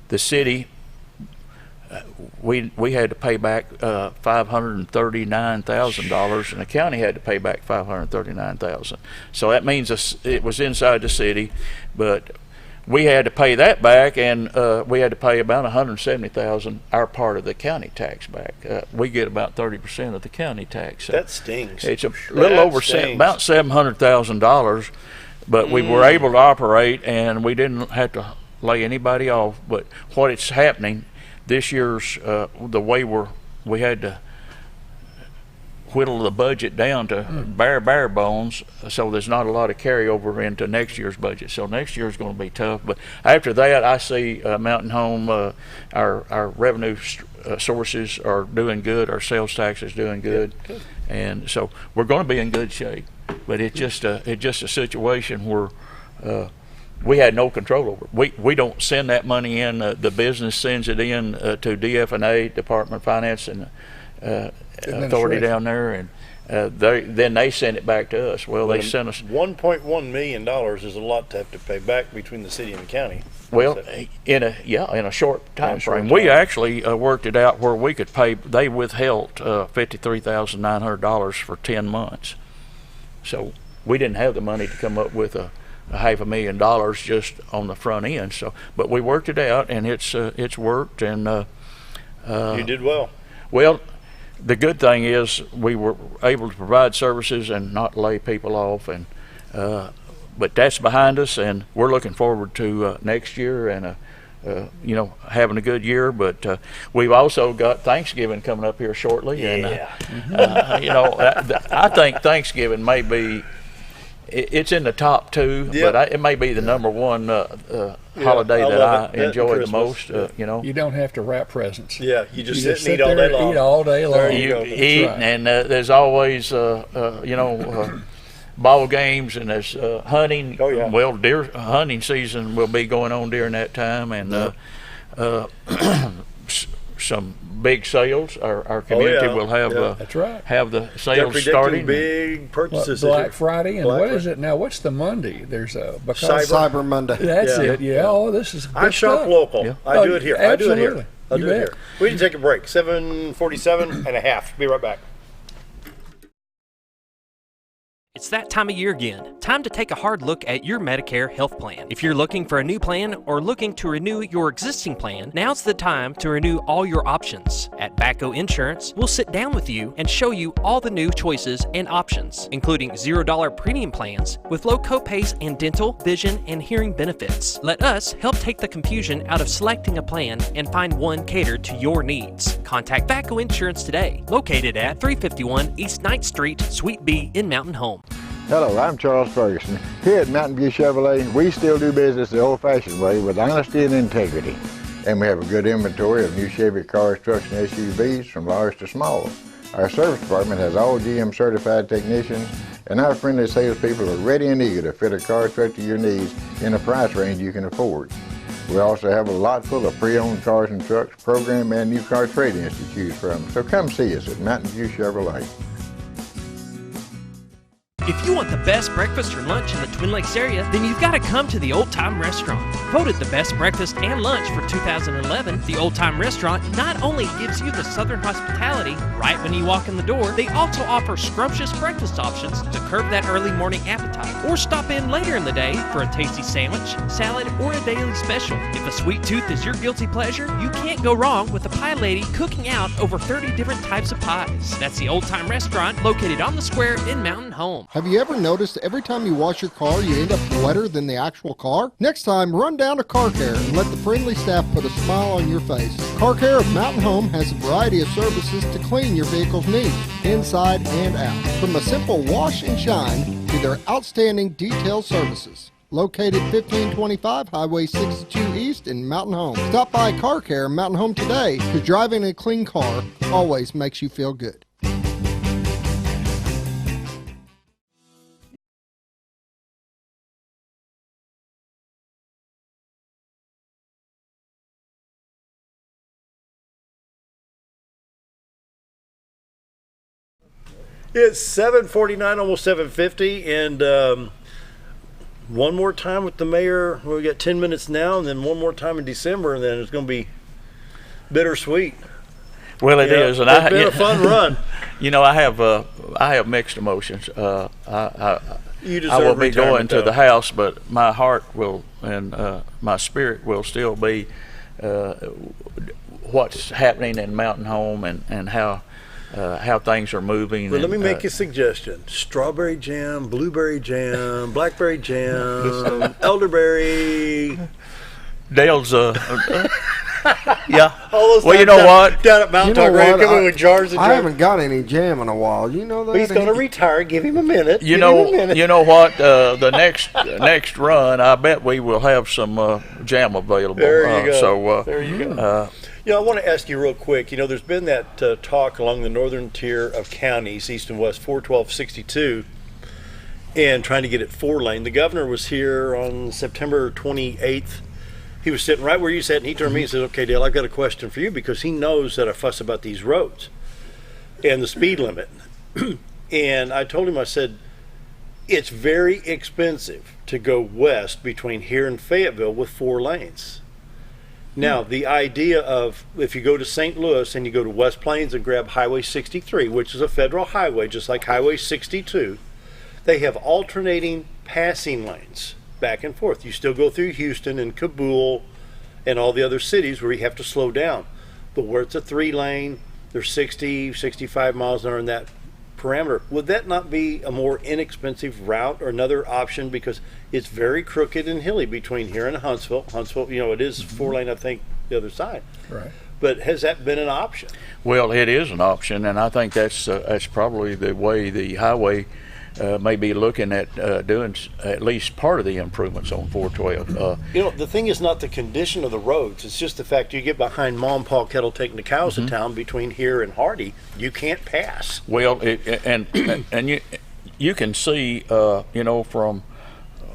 The city, we had to pay back $539,000, and the county had to pay back $539,000. So that means it was inside the city, but we had to pay that back, and we had to pay about $170,000 our part of the county tax back. We get about 30% of the county tax. That stings. It's a little over about $700,000, but we were able to operate, and we didn't have to lay anybody off. But what it's happening this year's the way we had to whittle the budget down to bare bones, so there's not a lot of carryover into next year's budget. So next year's going to be tough. But after that, I see Mountain Home, our revenue sources are doing good. Our sales tax is doing good, and so we're going to be in good shape. But it's just a situation where we had no control over it. We don't send that money in. The business sends it in to DF&A, Department of Finance, and authority down there, and then they send it back to us. Well, they sent us $1.1 million is a lot to have to pay back between the city and the county. Well, in a short time frame. We actually worked it out where we could pay. They withheld $53,900 for 10 months. So we didn't have the money to come up with a $500,000 just on the front end. So, but we worked it out, and it's worked. And you did well. Well, the good thing is we were able to provide services and not lay people off, and but that's behind us, and we're looking forward to next year and having a good year. But we've also got Thanksgiving coming up here shortly, and I think Thanksgiving may be. It's in the top two, but it may be the number one holiday that I enjoy the most. You don't have to wrap presents. Yeah, you just sit and eat all day long. Eat all day long. You eat, and there's always ball games, and there's hunting. Oh yeah. Well, deer hunting season will be going on during that time, and some big sales. Our community will have that's right. have the sales starting. Big purchases. Black Friday, and what is it now? What's the Monday? There's a Cyber Monday. That's it. Yeah. Oh, this is. I shop local. Yeah. I do it here. Absolutely. I do it here. We can take a break. 7:47 and a half. Be right back. It's that time of year again. Time to take a hard look at your Medicare health plan. If you're looking for a new plan or looking to renew your existing plan, now's the time to renew all your options. At Bacco Insurance, we'll sit down with you and show you all the new choices and options, including $0 premium plans with low copays and dental, vision, and hearing benefits. Let us help take the confusion out of selecting a plan and find one catered to your needs. Contact Bacco Insurance today, located at 351 East 9th Street, Suite B in Mountain Home. Hello, I'm Charles Ferguson. Here at Mountain View Chevrolet, we still do business the old-fashioned way with honesty and integrity. And we have a good inventory of new Chevy cars, trucks, and SUVs from large to small. Our service department has all GM certified technicians, and our friendly salespeople are ready and eager to fit a car truck to your needs in a price range you can afford. We also have a lot full of pre-owned cars and trucks, program and new car trade-ins to choose from. So come see us at Mountain View Chevrolet. If you want the best breakfast or lunch in the Twin Lakes area, then you've got to come to the Old Time Restaurant. Voted the best breakfast and lunch for 2011, the Old Time Restaurant not only gives you the Southern hospitality right when you walk in the door, they also offer scrumptious breakfast options to curb that early morning appetite. Or stop in later in the day for a tasty sandwich, salad, or a daily special. If a sweet tooth is your guilty pleasure, you can't go wrong with the pie lady cooking out over 30 different types of pies. That's the Old Time Restaurant located on the square in Mountain Home. Have you ever noticed every time you wash your car, you end up wetter than the actual car? Next time, run down to Car Care and let the friendly staff put a smile on your face. Car Care of Mountain Home has a variety of services to clean your vehicle's needs, inside and out. From a simple wash and shine to their outstanding detail services. Located 1525 Highway 62 East in Mountain Home. Stop by Car Care Mountain Home today, because driving a clean car always makes you feel good. It's 7:49, almost 7:50, and one more time with the mayor. We got 10 minutes now, and then one more time in December, and then it's going to be bittersweet. Well, it is, and it's been a fun run. You know, I have mixed emotions. I will be going to the house, but my heart will and my spirit will still be what's happening in Mountain Home and how things are moving. Well, let me make you a suggestion: strawberry jam, blueberry jam, blackberry jam, elderberry. Dale's yeah. Well, you know what? Down at Mountain Talk Radio, come in with jars of jam. I haven't got any jam in a while. You know that? He's going to retire. Give him a minute. You know what? The next run, I bet we will have some jam available. There you go. So there you go. I want to ask you real quick. There's been that talk along the northern tier of counties, east and west, 41262, and trying to get it 4-lane. The governor was here on September 28th. He was sitting right where you sat, and he turned to me and said, "Okay, Dale, I've got a question for you," because he knows that I fuss about these roads and the speed limit. And I told him, I said, it's very expensive to go west between here and Fayetteville with 4 lanes. Now, the idea of if you go to St. Louis and you go to West Plains and grab Highway 63, which is a federal highway, just like Highway 62, they have alternating passing lanes back and forth. You still go through Houston and Kabul and all the other cities where you have to slow down. But where it's a 3-lane, there's 60, 65 miles an hour in that parameter. Would that not be a more inexpensive route or another option? Because it's very crooked and hilly between here and Huntsville. Huntsville, it is 4-lane, I think, the other side. Right. But has that been an option? Well, it is an option, and I think that's probably the way the highway may be looking at doing at least part of the improvements on 412. The thing is not the condition of the roads. It's just the fact you get behind Mom, Paul Kettle taking the cows to town between here and Hardy, you can't pass. Well, and you can see, from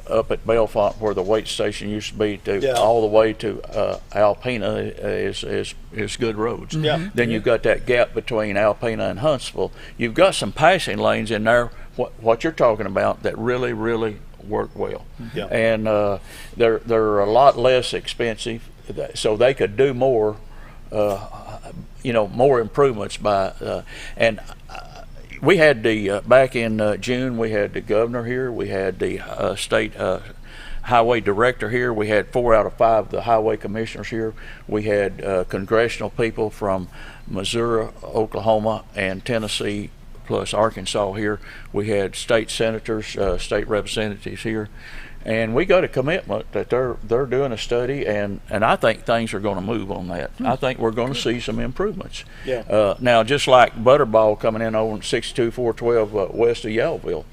up at Belfont where the weight station used to be to all the way to Alpena is good roads. Yeah. Then you've got that gap between Alpena and Huntsville. You've got some passing lanes in there. What you're talking about that really work well, and they're a lot less expensive, so they could do more, more improvements by we had the back in June we had the governor here, we had the state highway director here, we had 4 out of 5 of the highway commissioners here, we had congressional people from Missouri, Oklahoma, and Tennessee, plus Arkansas here. We had state senators, state representatives here, and we got a commitment that they're doing a study, and I think things are going to move on that. I think we're going to see some improvements. Yeah. Now, just like Butterball coming in over 62-412 west of Yellville,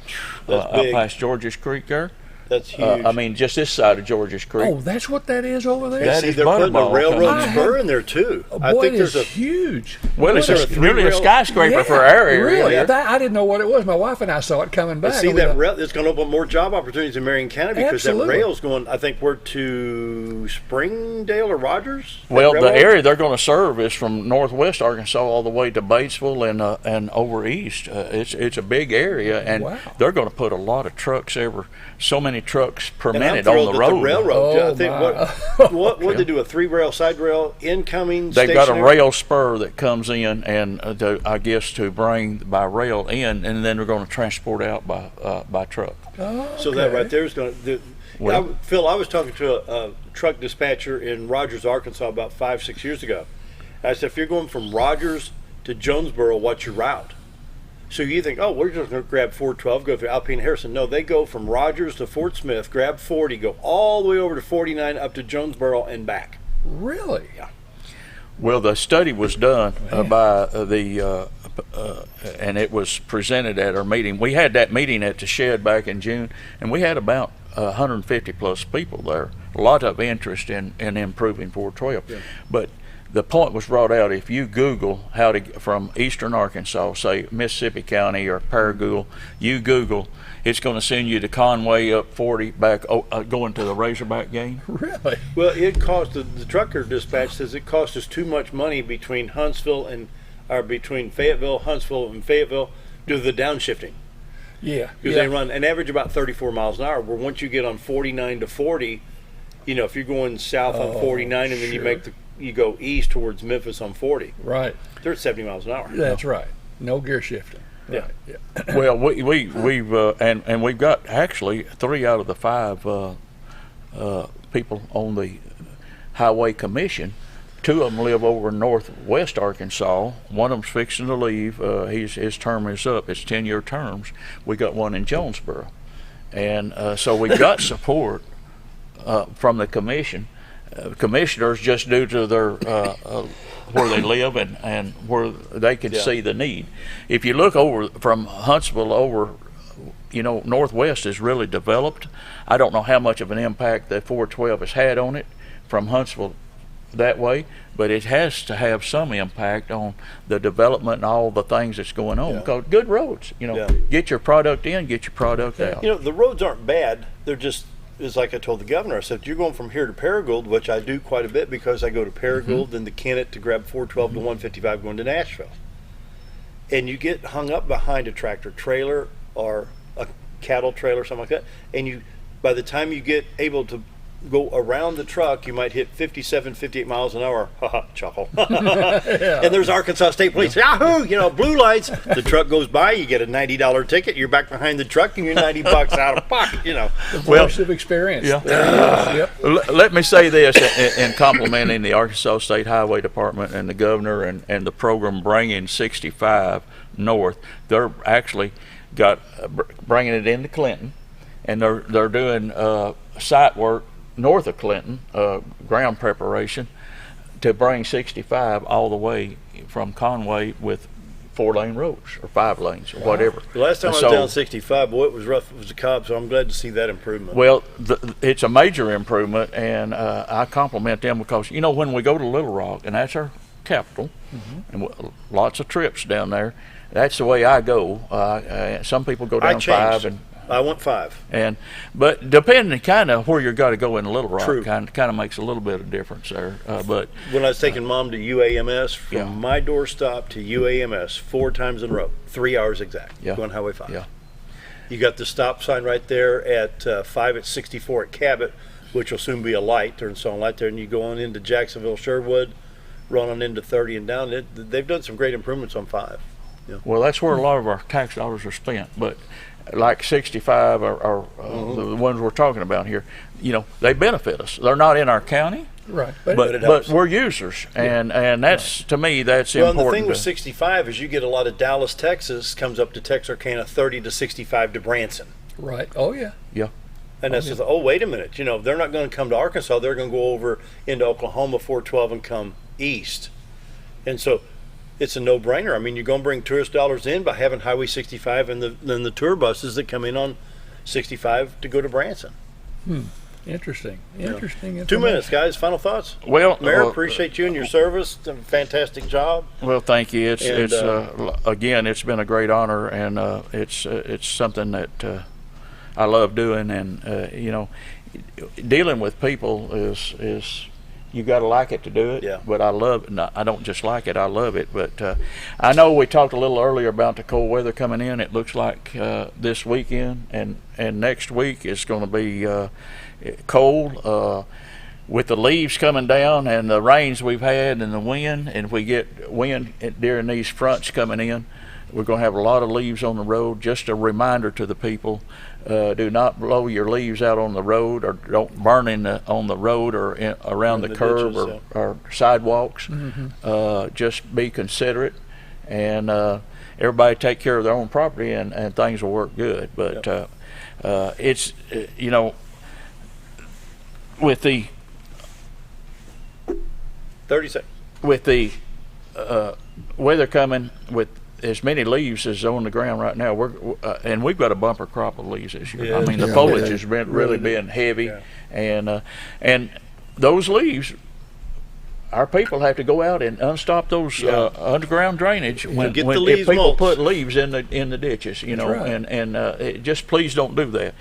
up past George's Creek there. That's huge. Just this side of George's Creek. Oh, that's what that is over there? That is they're putting a railroad coming. spur in there, too. I think there's huge. Well, it's really a skyscraper for our area. Really? I didn't know what it was. My wife and I saw it coming back. See, that rail, it's going to open more job opportunities in Marion County because Absolutely. that rail's going, I think, we're to Springdale or Rogers? Well, the area they're going to serve is from northwest Arkansas all the way to Batesville and over east. It's a big area, and they're going to put a lot of trucks so many trucks per minute on the road. The railroad. I think what they do, a 3-rail side rail incoming. They've got a rail spur that comes in, and I guess to bring by rail in, and then they're going to transport out by truck. So that right there is going to. Phil, I was talking to a truck dispatcher in Rogers, Arkansas, about 5-6 years ago. I said, if you're going from Rogers to Jonesboro, what's your route? So you think, we're just going to grab 412, go through Alpena Harrison. No, they go from Rogers to Fort Smith, grab 40, go all the way over to 49, up to Jonesboro and back. Really? Yeah. Well, the study was done by the, and it was presented at our meeting. We had that meeting at the shed back in June, and we had about 150 plus people there. A lot of interest in improving 412. Yeah. But the point was brought out, if you Google how to get from eastern Arkansas, say Mississippi County or Paragould, you Google, it's going to send you to Conway up 40 back, going to the Razorback game. Really? Well, it cost, the trucker dispatch says it cost us too much money between between Fayetteville, Huntsville, and Fayetteville. Do the downshifting. Yeah. Because they run an average about 34 miles an hour, where once you get on 49 to 40, you know, if you're going south on 49 and then you go east towards Memphis on 40. Right. They're at 70 miles an hour. That's right. No gear shifting. Yeah. Right. Yeah. Well, we've and we've got actually 3 out of the 5 people on the Highway Commission. 2 of them live over in northwest Arkansas. One of them's fixing to leave. His term is up. It's 10-year terms. We got one in Jonesboro, and so we got support from the commission. Commissioners, just due to their where they live and where they can see the need. If you look over from Huntsville over, you know, northwest is really developed. I don't know how much of an impact that 412 has had on it from Huntsville that way, but it has to have some impact on the development and all the things that's going on. Because good roads, you know, get your product in, get your product out. You know, the roads aren't bad. They're just, it's like I told the governor, I said, you're going from here to Paragould, which I do quite a bit because I go to Paragould and to Kennett to grab 412 to 155 going to Nashville. And you get hung up behind a tractor trailer or a cattle trailer or something like that, and you, by the time you get able to go around the truck, you might hit 57, 58 miles an hour. Haha, chuckle. And there's Arkansas State Police. Yahoo! You know, blue lights. The truck goes by, you get a $90 ticket, you're back behind the truck, and you're $90 out of pocket, you know. The voice of experience. Yeah. Let me say this in complimenting the Arkansas State Highway Department and the governor and the program bringing 65 north. They're actually bringing it into Clinton, and they're doing site work north of Clinton, ground preparation, to bring 65 all the way from Conway with 4-lane roads or 5 lanes or whatever. The last time I was down 65, boy, it was rough. It was a cob, so I'm glad to see that improvement. Well, it's a major improvement, and I compliment them because, you know, when we go to Little Rock, and that's our capital, and lots of trips down there, that's the way I go. Some people go down 5 and I want 5. But depending kind of where you got to go in Little Rock, kind of makes a little bit of difference there. But when I was taking Mom to UAMS, from my doorstop to UAMS 4 times in a row, 3 hours exact, going Highway 5. Yeah. You got the stop sign right there at 5 at 64 at Cabot, which will soon be a light. They're installing a light there, and you go on into Jacksonville, Sherwood, run on into 30 and down. They've done some great improvements on 5. Yeah. Well, that's where a lot of our tax dollars are spent, but like 65 or the ones we're talking about here, you know, they benefit us. They're not in our county, right? But we're users, and that's to me that's important. Well, and the thing with 65 is you get a lot of Dallas, Texas comes up to Texarkana, 30 to 65 to Branson. Right. Oh yeah. Yeah. And that's just, wait a minute, you know, they're not going to come to Arkansas. They're going to go over into Oklahoma 412 and come east, and so it's a no-brainer. I mean, you're going to bring tourist dollars in by having Highway 65 and then the tour buses that come in on 65 to go to Branson. Interesting. 2 minutes, guys. Final thoughts? Well, Mayor, appreciate you and your service. Done a fantastic job. Well, thank you. It's again, it's been a great honor, and it's something that I love doing, and you know, dealing with people is. You got to like it to do it, but I love it. No, I don't just like it, I love it. But I know we talked a little earlier about the cold weather coming in. It looks like this weekend and next week is going to be cold with the leaves coming down and the rains we've had and the wind. And if we get wind during these fronts coming in, we're going to have a lot of leaves on the road. Just a reminder to the people, do not blow your leaves out on the road, or don't burn on the road or around the curb ditches, or sidewalks. Just be considerate, and everybody take care of their own property, and things will work good. But it's, you know, with the 30 seconds. With the weather coming with as many leaves as on the ground right now, and we've got a bumper crop of leaves this year. I mean, the foliage has been really been heavy, and those leaves our people have to go out and unstop those underground drainage when Get the if leaves people mulched. put leaves in the ditches, you know, right. and just please don't do that.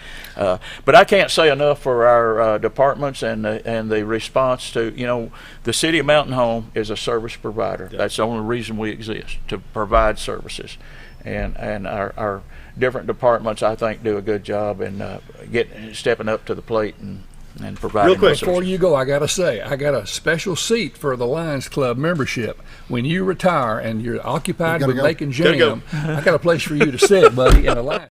But I can't say enough for our departments and the response to, you know, the city of Mountain Home is a service provider. That's the only reason we exist, to provide services, and our different departments, I think, do a good job in stepping up to the plate and providing. Real quick, before you go, I got to say, I got a special seat for the Lions Club membership. When you retire and you're occupied with go. making jam, I got a place for you to sit, buddy, in the Lions.